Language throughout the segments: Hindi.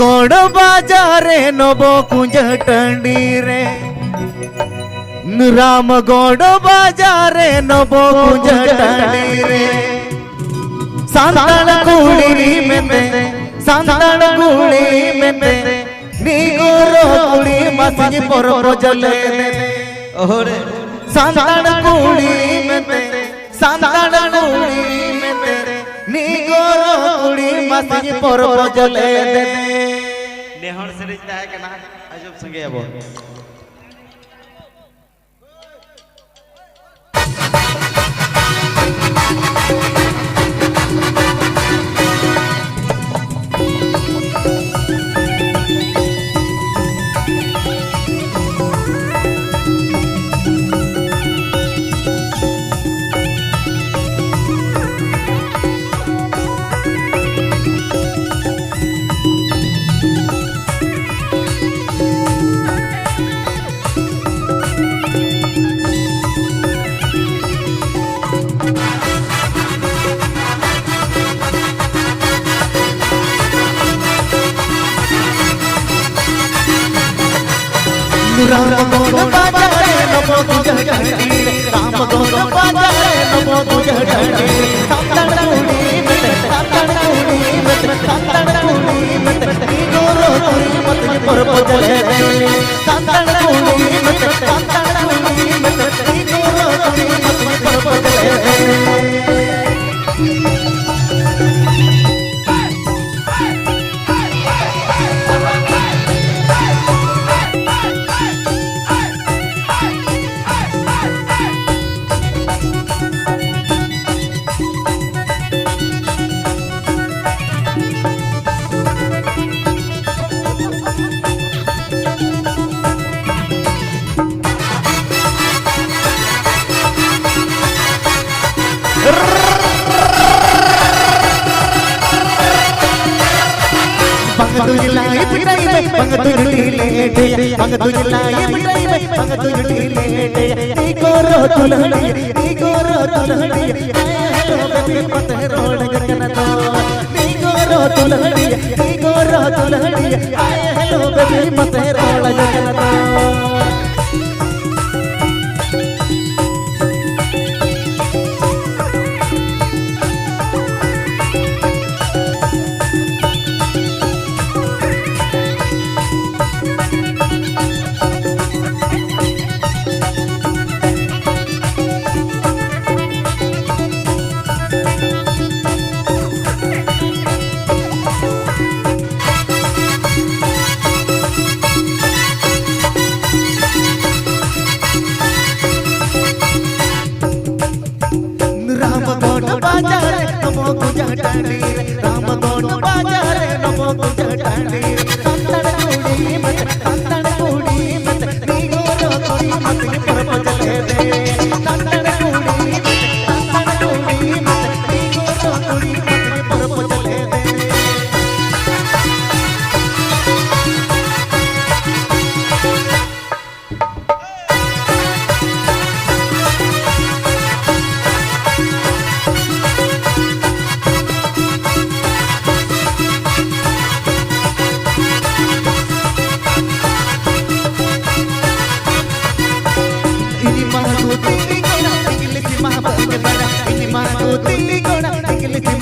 गोड़ बाजारे नबो कुंज टंडी रे राम गोड़ बाजारे नबो कुंज टंडी रे सांदण कुड़ी में सांदण कुड़ी में नी गोरो कुड़ी मसी पर जले ओरे सांदण कुड़ी में सांदण कुड़ी में नी गोरो कुड़ी मसी पर जले नेहण सिरीज ताहे के ना अजब संगे अब राम गोड़ बाजारे नबो कुंज टंडी राम गोड़ बाजारे नबो कुंज टंडी सांदण कुड़ी में सांदण कुड़ी में सांदण कुड़ी में नी गोरो कुड़ी मसी पर जले सांदण कुड़ी में सांदण कुड़ी में नी गोरो कुड़ी मसी पर जले पंग तुझी लेटे पंग तुझी लाई पिटाई में पंग तुझी लेटे नी गोरो दुल्हनी नी गोरो दुल्हनी हेलो बेबी मत रोड गगन तो नी गोरो दुल्हनी नी गोरो दुल्हनी हेलो बेबी मत रोड गगन तो राम गोड़ बाजारे नबो कुंज टंडी राम गोड़ बाजारे नबो कुंज टंडी सांदण कुड़ी में नी गोरो कुड़ी मसी पर जले सांदण कुड़ी में नी गोरो कुड़ी मसी पर जले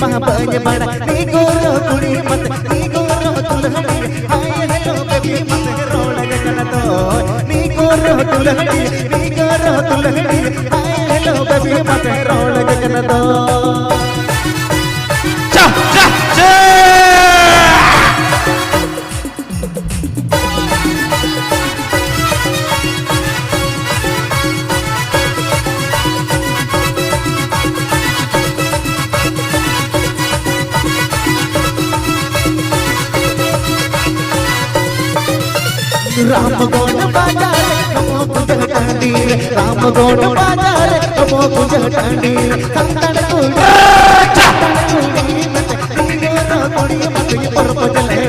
महाबज बड़ा नी गोरो कुड़ी मत नी गोरो दुल्हनी हाय हेलो बेबी मत रोड गगन तो नी गोरो दुल्हनी नी गोरो दुल्हनी हाय हेलो बेबी मत रोड गगन तो चा चा चा राम गोड़ बाजारे नबो कुंज टंडी राम गोड़ बाजारे नबो कुंज टंडी सांदण कुड़ी में नी गोरो कुड़ी मसी पर जले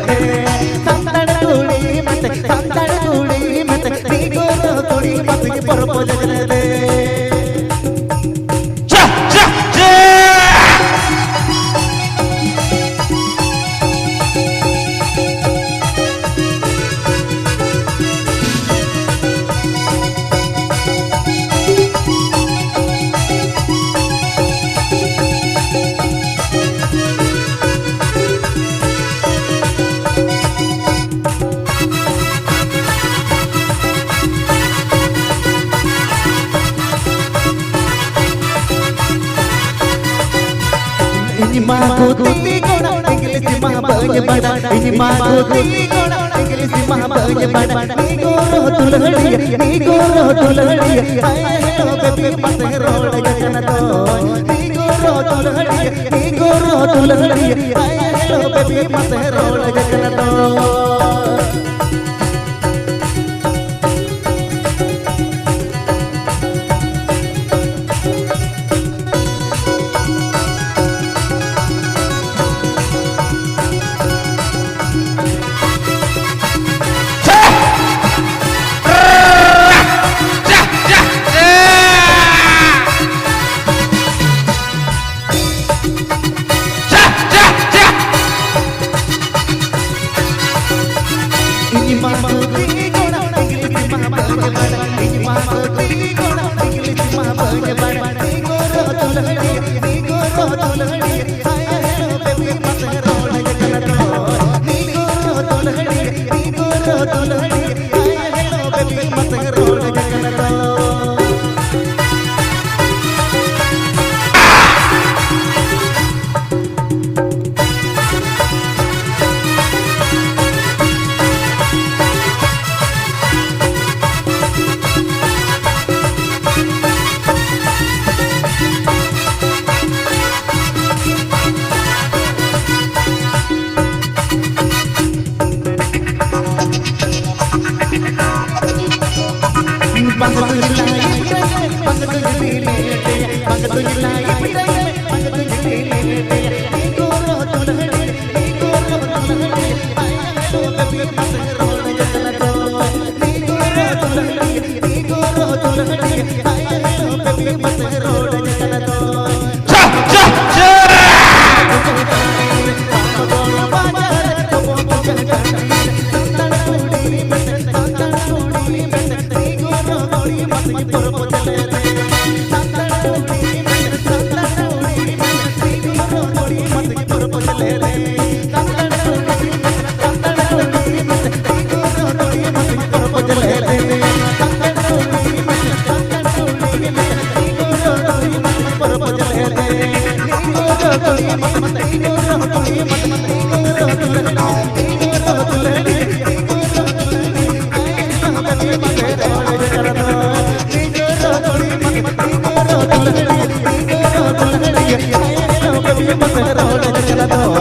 सांदण कुड़ी में नी गोरो कुड़ी मसी पर जले ini mah kuti gona English mah banyak ini mah kuti gona English mah banyak ni goro tulhadiya hello baby mate road jagana to ni goro tulhadiya hello baby mate road jagana to ini mah kuti gona English mah banyak ini mah kuti gona English mah banyak ni goro tulhadiya hello baby mate road jagana to ni goro tulhadiya hello baby mate road jagana to Hello, baby, mate road jagana to